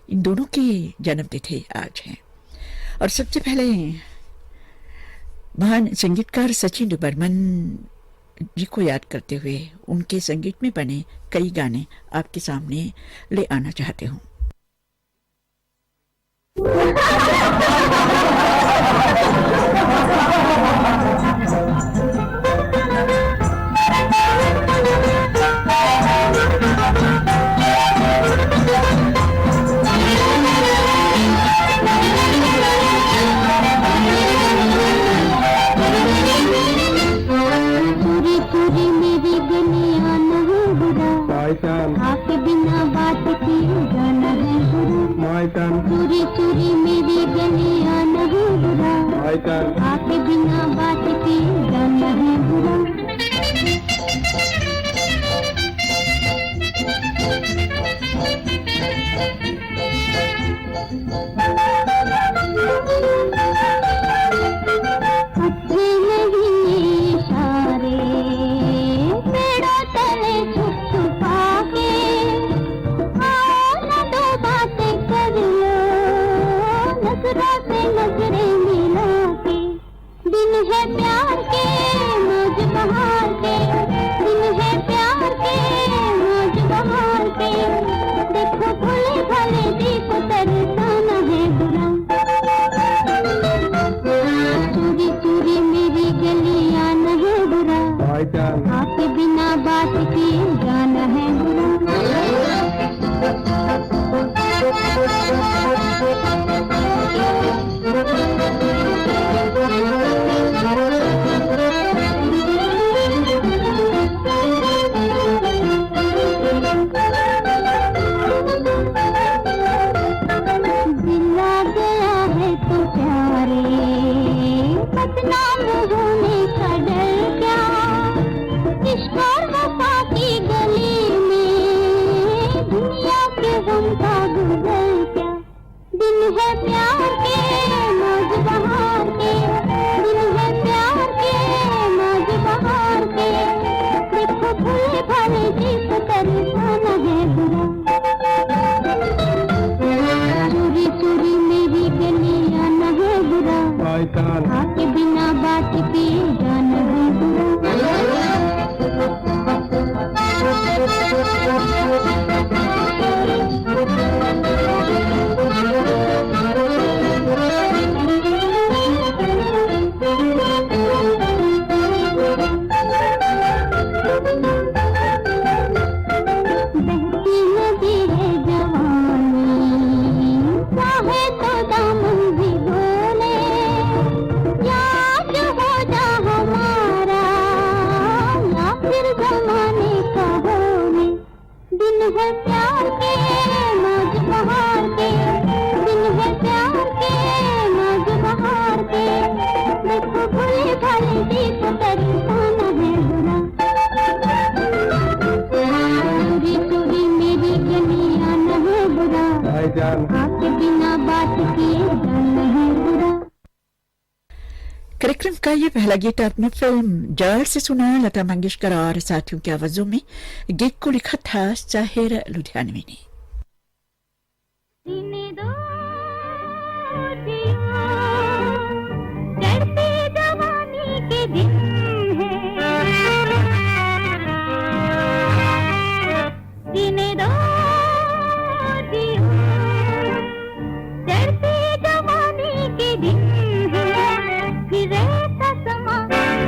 इन दोनों की जन्मतिथि आज है। और सबसे पहले महान संगीतकार सचिन बर्मन जी को याद करते हुए उनके संगीत में बने कई गाने आपके सामने ले आना चाहते हूँ। आपके बिना बात की जाना है बुरा, चोरी चोरी मेरी गलियां नहीं बुरा, आपके बिना बात की जाना है बुरा। अच्छे नहीं इशारे पेड़ों तले छुप छुपा के, आओ न दो बातें कर लो नजरों से नजरें मिला के। दिन है प्यार के मौज बहार के, दिन है प्यार के मौज बहार के, देखो भोले भाले दीप तरसाना है बुरा। चोरी चोरी मेरी गलियां नहीं बुरा, आपके बिना बात की जाना है बुरा। दिल आ गया है तो प्यारे बदनाम होने का डर क्या, इश्क और वफा की गली में दुनिया के गम का गुजर क्या। दिन है प्यार के मौज बहार के, दिन है प्यार के मौज बहार के, देखो भोले भाले दीप तरसाना है बुरा। चोरी चोरी मेरी गलियां न है बुरा, आपके बिना बात की जाना है बुरा। बहती नदी है जवानी, चाहे तो दामन भिगो ले, याद हो जा हमारा या फिर जमाने का होने। दिन है प्यार के मौज बहार के, दिन है प्यार के मौज बहार के, देखो भोले भाले दीप तरसाना है बुरा। चोरी चोरी मेरी गलियां न है बुरा, आपके बिना बात किए जाना है बुरा। कार्यक्रम का ये पहला गीत आपने फिल्म जड़ से सुना। लता मंगेशकर और साथियों की आवाजों में गीत को लिखा था साहिर लुधियानवी ने। जीने दो जिया, चढ़ती जवानी के दिन है, जीने दो जिया, चढ़ती जवानी के दिन है, फिर ऐसा समा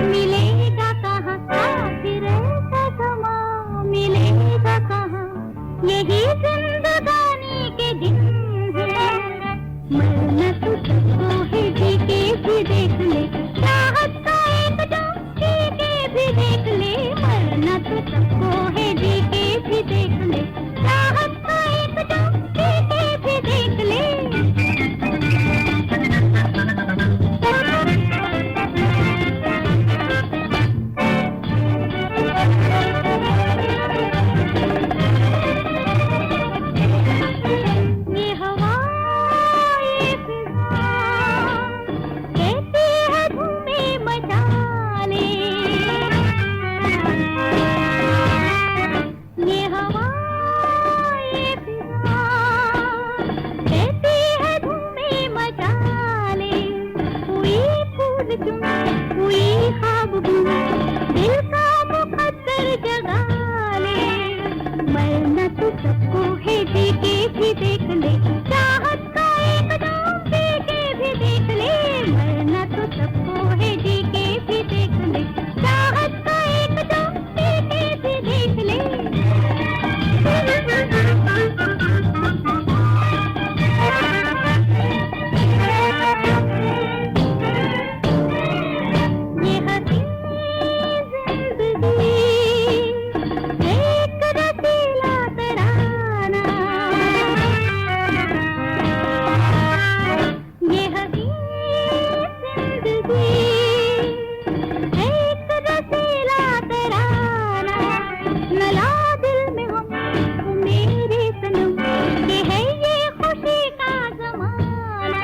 मिलेगा कहाँ, फिर ऐसा समा मिलेगा कहाँ, यही जिंदगी तुम हुई ख्वाब गुम, दिल का मुकद्दर जगा ले, मरना तो सबको है जी के भी देख ले, चाहत का एक दाम पी के भी देख ले, मरना तो सबको है जी के भी देख ले, चाहत का एक दाम पी के भी देख ले। ये हसीन जिंदगी एक रसीला तराना, ये हसीन जिंदगी एक रसीला तराना, न ला दिल में हम मेरे सनम, ये है ये खुशी का जमाना,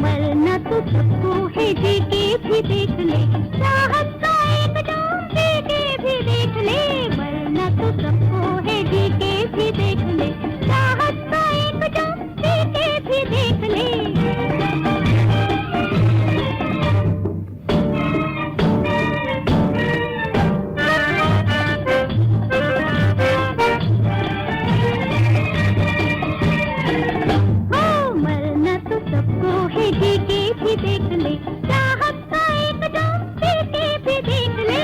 मरना तो सबको है जी के भी देख ले, चाहत का एक दाम पी के भी देख ले, मरना तो सबको है जी के भी देख ले, चाहत का एक दाम पी के भी देख ले। हो मरना तो सबको है जी के भी देख ले, चाहत का एक दाम पी के भी देख ले।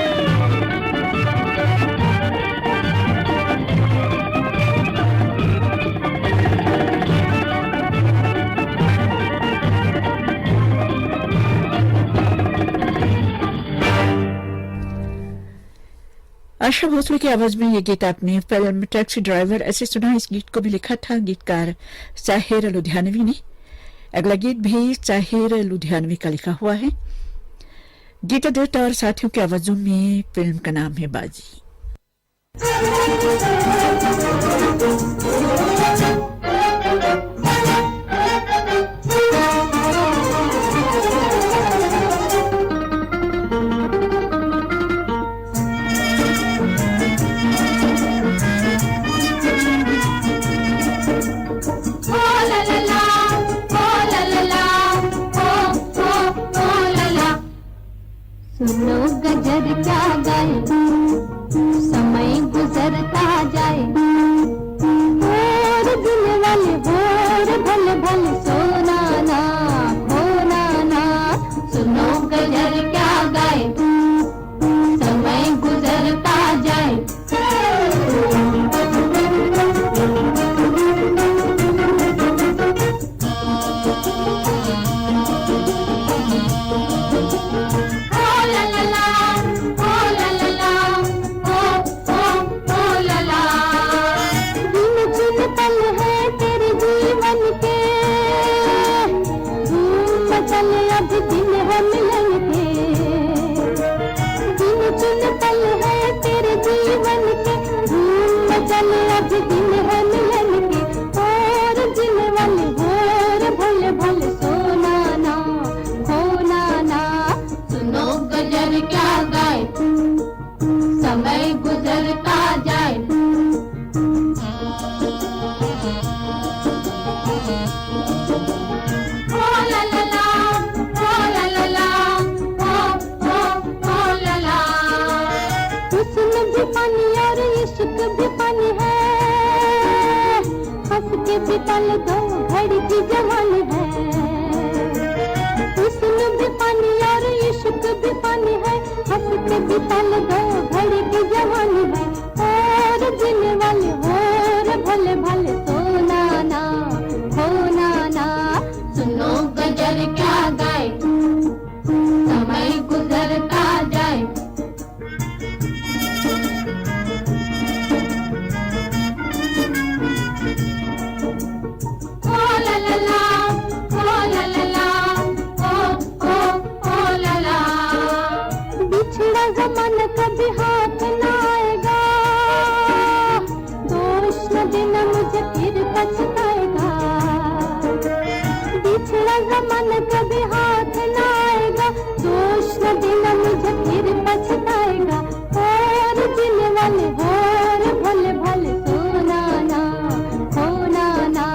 आशा भोसले की आवाज में ये गीत आपने फिल्म टैक्सी ड्राइवर ऐसे सुना। इस गीत को भी लिखा था गीतकार साहिर लुधियानवी ने। अगला गीत भी साहिर लुधियानवी का लिखा हुआ है। गीता दत्त और साथियों की आवाजों में फिल्म का नाम है बाजी। सुनो गजर क्या गाए, समय गुजरता जाए, और दिल वाले और भल भल सोना ना खोना ना, सुनो गजर क्या गाए, समय गुजरता जाए। समय गुजरता जाए। ओ ला ला ला, ओ ला ला ला, ओ ला ला। हुस्न भी पानी और इश्क भी पानी है, हंस के भी पल दो घड़ी की जवानी है। हुस्न भी पानी और इश्क भी पानी है, हंस के भी पल दो घड़ी की जवानी है। और दिन वाले और भले भले सोना ना खोना ना, सुनो गजर क्या गाए, समय गुजरता जाए। ओ ला ला ला, ओ ला ला ला, ओ ला ला। बिछड़ा ज़माना कभी हाथ न आएगा, दोष न देना मुझे फिर पछताएगा। बिछड़ा ज़माना कभी हाथ न आएगा, दोष न देना मुझे फिर पछताएगा। और दिल वाले और भले भले सोना ना खोना ना।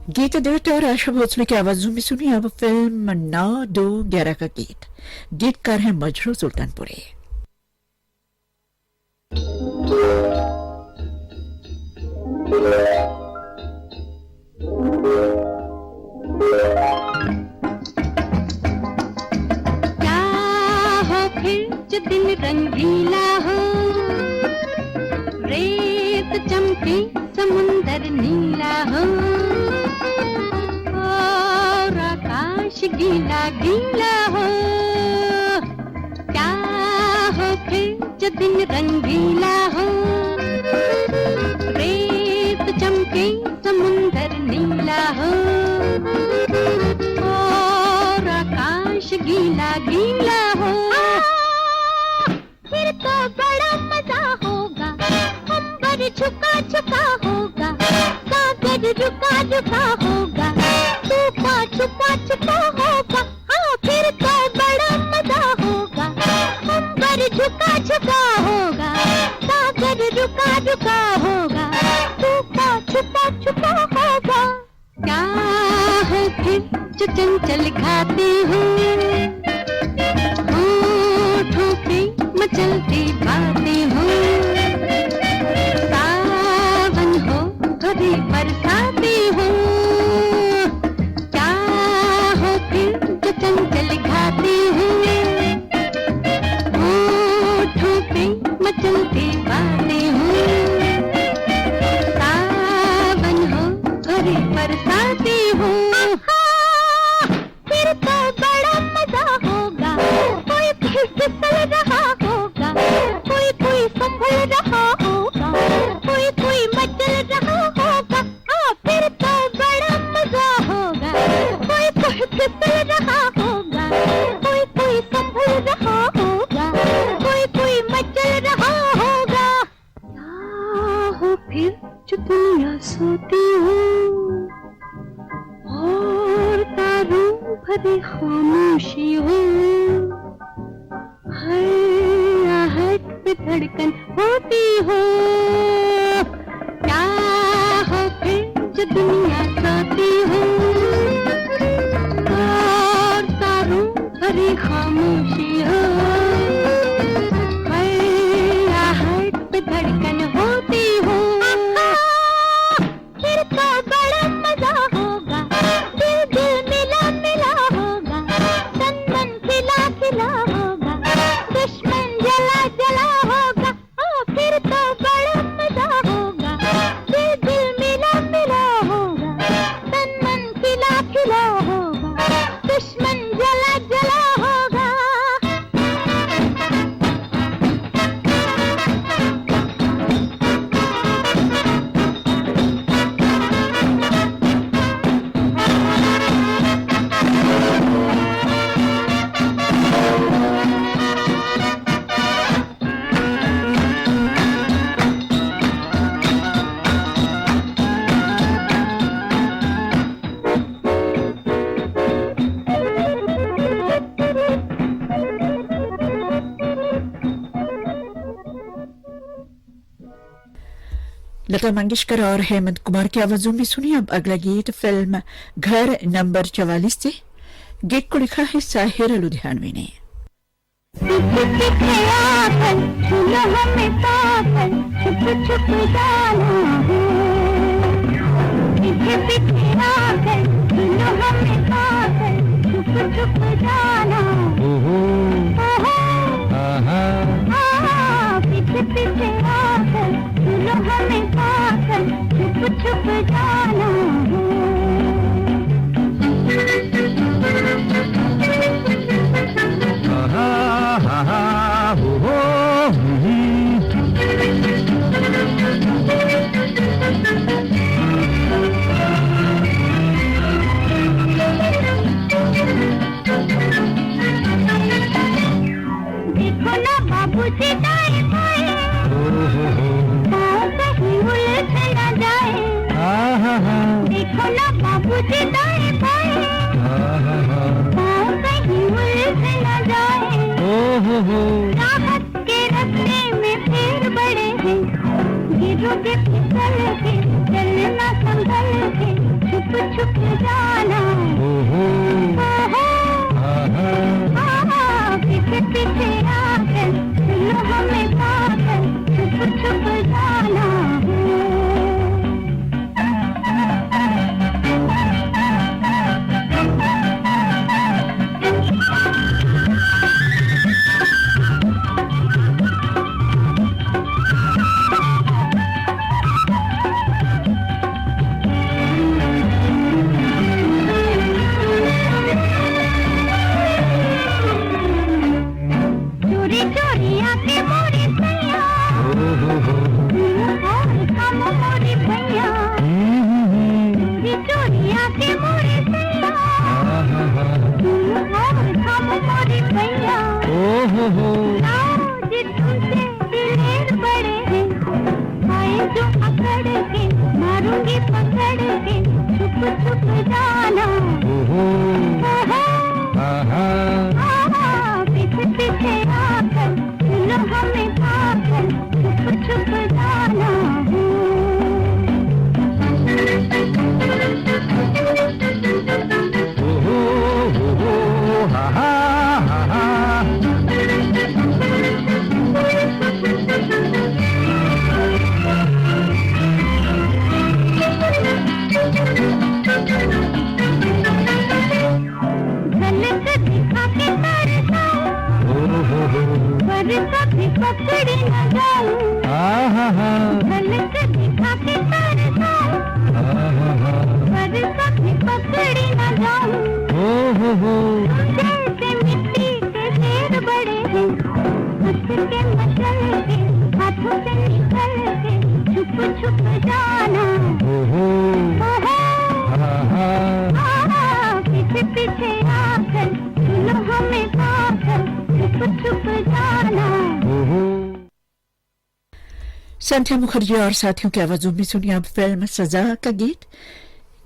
गीत देवता और आशा भोसले की आवाजों में सुनी अब फिल्म 9-2-11 का गीत। गीतकार हैं मजरू सुल्तानपुरी। क्या हो फिर जो दिन रंगीला हो, रेत चमके समुंदर नीला हो, और आकाश गीला गीला हो। क्या हो फिर जो दिन रंगीला हो, रेत चमके समुंदर नीला हो, और आकाश गीला गीला हो। फिर तो बड़ा मजा होगा, अंबर झुका झुका होगा, सागर रुका रुका होगा, छुपा छुपा छुपा होगा। हाँ, फिर तो बड़ा मजा होगा, अंबर झुका झुका होगा, सागर रुका रुका होगा, छुपा छुपा छुपा होगा। क्या है फिर जो चंचल खाती हूँ, होठों पे मचलती बातें हूँ, सावन हो कभी बरसाती हूँ। क्या हो फिर जो चंचल खाती हूँ, होठों पे मचलती बातें हूँ, सावन हो कभी बरसाती हूँ। फिर तो बड़ा मजा होगा, कोई कोई फिसल रहा होगा, कोई कोई संभल रहा होगा, कोई कोई मचल रहा होगा। हाँ, फिर तो बड़ा मजा होगा, कोई कोई फिसल रहा होगा, कोई कोई संभल रहा होगा, कोई कोई मचल रहा होगा। क्या हो फिर जो दुनिया सोती हूँ, और तारों भरी खामोशी हो, हर आहट पे धड़कन होती हो। क्या हो फिर जो दुनिया सोती हो, और तारों भरी खामोशी हो, हर आहट पे धड़कन होती हो। फिर तो बड़ा मजा होगा, दिल दिल मिला मिला होगा, तन मन खिला खिला होगा, दुश्मन जला जला होगा। हाँ, फिर तो बड़ा मजा होगा, दिल दिल मिला मिला होगा, तन मन खिला खिला होगा, दुश्मन जला जला होगा। लता मंगेशकर और हेमंत कुमार की आवाजों में सुनी अब अगला गीत फिल्म घर नंबर 44 से। गीत को लिखा है साहिर लुधियानवी ने। पीछे आकर सुनो हमें पाकर, छुप छुप जाना है। पीछे पीछे आकर सुनो हमें पाकर, छुप छुप जाना। ओहो पीछे पीछे आकर सुनो हमें पाकर, छुप छुप जाना देखो ना बाबूजी दाएं बाएं, पाँव कहीं उलझ न जाए। देखो ना बाबूजी दाएं बाएं, पाँव कहीं उलझ न जाए। राहत के रास्ते में फिर बड़े हैं, गिरोगे फिसल के, चलना संभल के, छुप छुप झलक दिखा के तरसाऊं, बरसा भी पकड़ी न जाऊं। जैसे मिट्टी के ढेर बड़े हैं, हंस के मचल के हाथों से निकल के छुप छुप जाना। पीछे पीछे आकर सुनो हमें पाकर छुप छुप जाना। संध्या मुखर्जी और साथियों की आवाजों में सुनिए अब फिल्म सजा का गीत।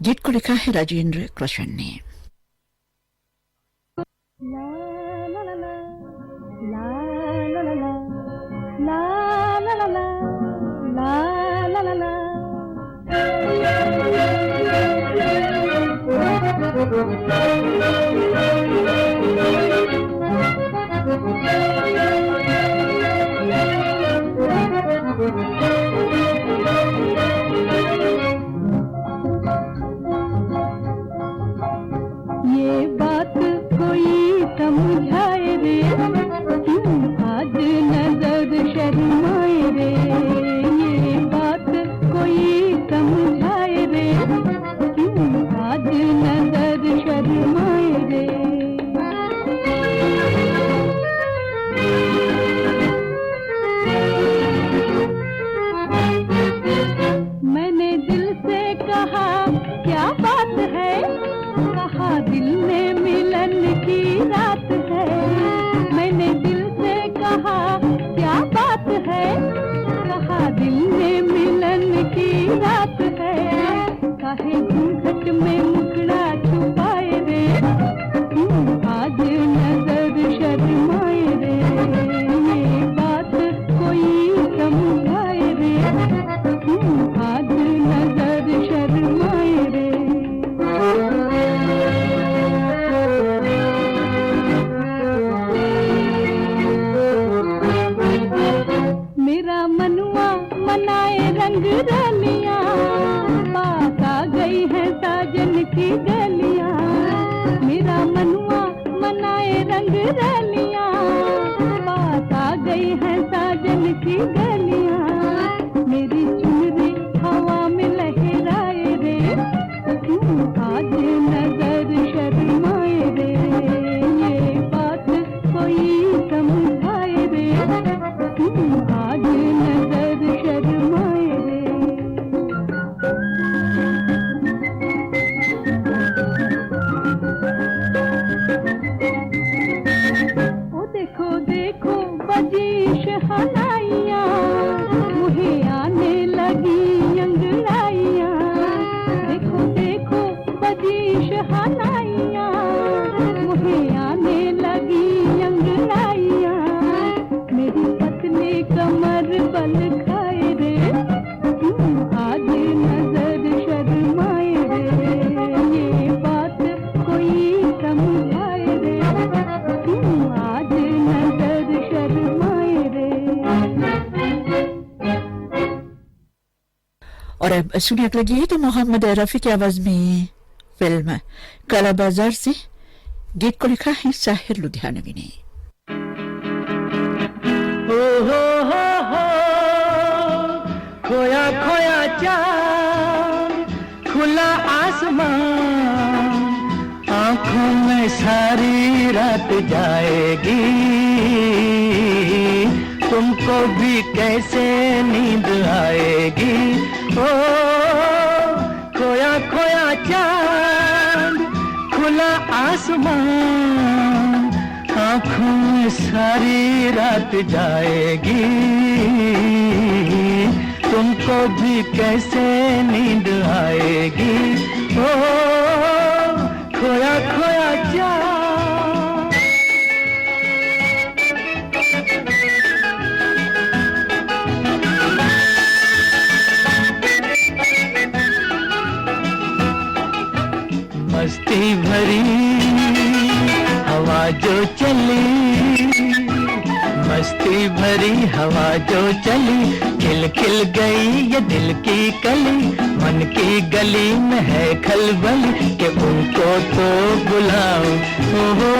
गीत को लिखा है राजेंद्र कृष्ण ने। ये बात कोई समझाए रे, क्यों आज नजर शर्माए रे। ये बात कोई समझाए रे, क्यों आज नजर शर्माए रे। मैंने दिल से कहा क्या बात है, कहा दिल में मिलन की रात है। मैंने दिल से कहा क्या बात है, कहा दिल में मिलन की रात है। काहे घूंघट में मुखड़ा छुपाए रे, क्यों आज नजर शर्माए रे। ये बात कोई समझाए रे, क्यों आज नजर शर्माए रे। मेरा मनुआ मनाए रंग रलियां, पास आ गई है साजन की गलियां। मेरा मनुआ मनाए रंग रलियां, पास आ गई है साजन की गलियां। मेरी चुनरी हवा में लहराए रे, क्यों आज नजर शर्माए रे। ये बात कोई समझाए रे, क्यों आज नजर शर्माए रे। ओ देखो देखो बजी शहनाइयाँ, मुझे आने लगी अंगड़ाइयाँ। देखो देखो बजी शहनाइयाँ, मुझे आने लगी अंगड़ाइयाँ। मेरी पत्नी कमर बल खाए रे, क्यों आज नजर शर्माए रे। ये बात कोई समझाए रे, क्यों आज नजर शर्माए रे। और अब सुनिए अगला गीत मोहम्मद रफी की आवाज में फिल्म काला बाजार से। गीत को लिखा है साहिर लुधियानवी ने। हो खोया खोया चांद, खुला आसमान, आंखों में सारी रात जाएगी। तुमको भी कैसे नींद आएगी। ओ खोया खोया चांद, खुला आसमान, आंखों में सारी रात जाएगी। तुमको भी कैसे नींद आएगी। ओ खोया खोया चांद। मस्ती भरी हवा जो चली, मस्ती भरी हवा जो चली, खिल खिल गई ये दिल की कली। मन की गली में है खलबली कि उनको तो बुलाऊं। हो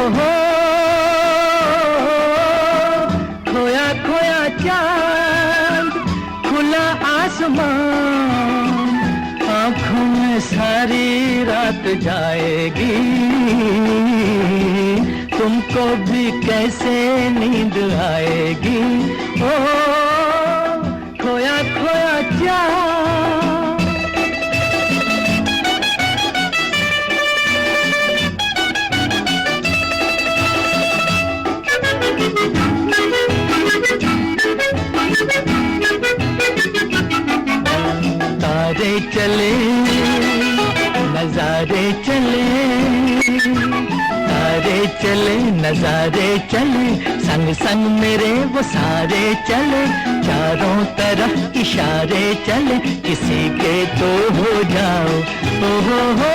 खोया खोया चांद, खुला आसमान, आँखों में सारी रात जाएगी, तुमको भी कैसे नींद आएगी। ओ खोया खोया चाह, तारे चले नजारे चले, तारे चले नजारे चले, संग संग मेरे वो सारे चले, चारों तरफ इशारे चले, किसी के तो हो जाओ। ओ हो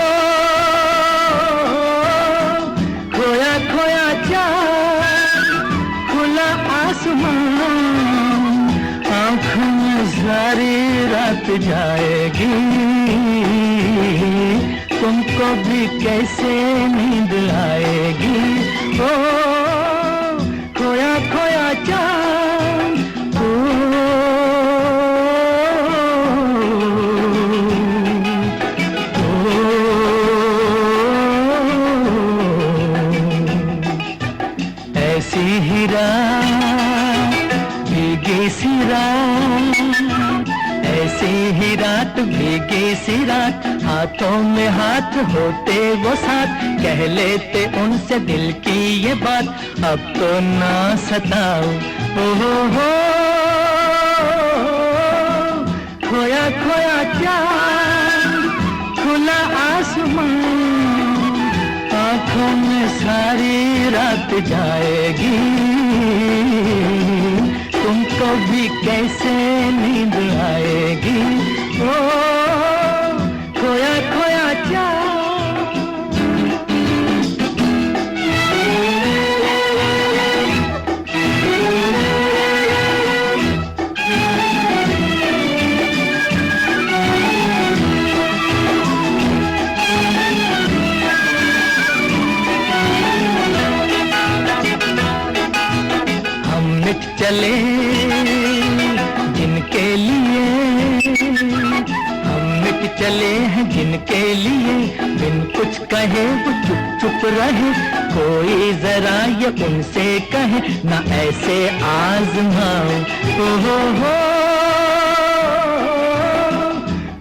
खोया खोया चाँद, खुला आसमान, आँखों में सारी रात जाएगी, तुमको भी कैसे नींद आएगी। ओ खोया खोया चाँद, ऐसी ही रात भीगी सी रात, ऐसी ही रात भीगी सी रात, हाथों में हाथ होते वो साथ, कह लेते उनसे दिल की ये बात, अब तो ना सताओ। ओ हो खोया खोया चाँद, खुला आसमान, आँखों में सारी रात जाएगी, तुमको भी कैसे नींद आएगी। ओ खोया खोया चाँद, चले जिनके लिए, हम मिट चले हैं जिनके लिए, बिन कुछ कहे वो चुप चुप रहे, कोई जरा ये उनसे कहे ना ऐसे आजमाओ। ओ हो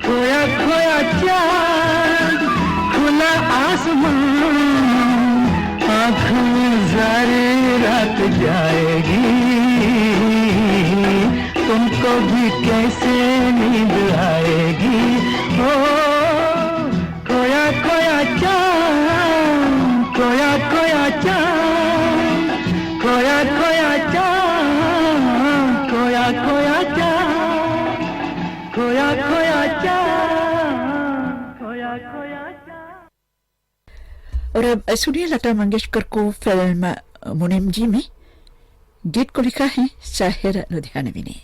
खोया खोया चाँद, खुला आसमान, आँखों में सारी रात जाएगी, तुमको भी कैसे नींद आएगी। ओ खोया खोया चाँद, खोया खोया चाँद, खोया खोया चाँद, खोया खोया चाँद, खोया खोया चाँद, खोया खोया चाँद। और अब सुनिए लता मंगेशकर को फिल्म मुनीम जी में गीत को लिखा है साहिर लुधियानवी ने।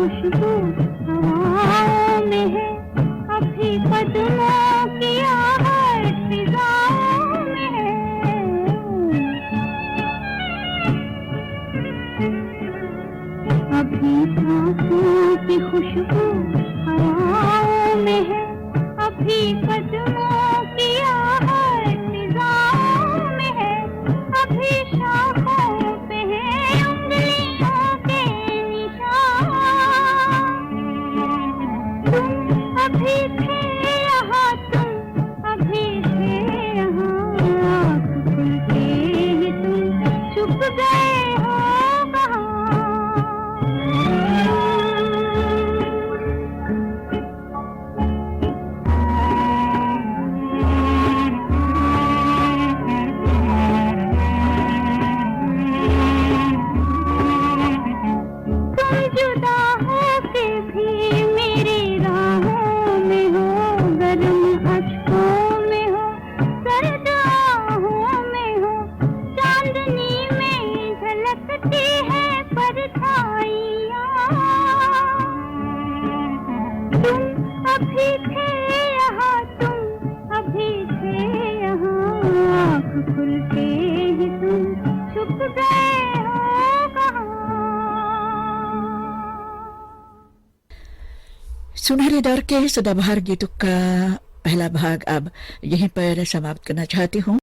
खुशबू हवाओं में है, अभी कदमों की आहट फिजाओं में है। अभी सांसों की खुशबू हवाओं में है, अभी कदमों की आहट फिजाओं में है। अभी शाखों पे है उंगलियों के निशान। तुम अभी थे यहाँ, तुम अभी थे यहाँ, आँख खुलते ही तुम छुप गए हो कहाँ। जुदा होके भी मेरी राहों में हो, गर्म अश्कों में हो, सर्द आहों में हो, चांदनी में झलकती है परछाइयाँ। तुम अभी थे यहाँ, तुम अभी थे यहाँ, आँख खुलते ही तुम छुप गए हो कहाँ। सुनहरे दौर के सदाबहार गीतों का पहला भाग अब यहीं पर समाप्त करना चाहती हूँ।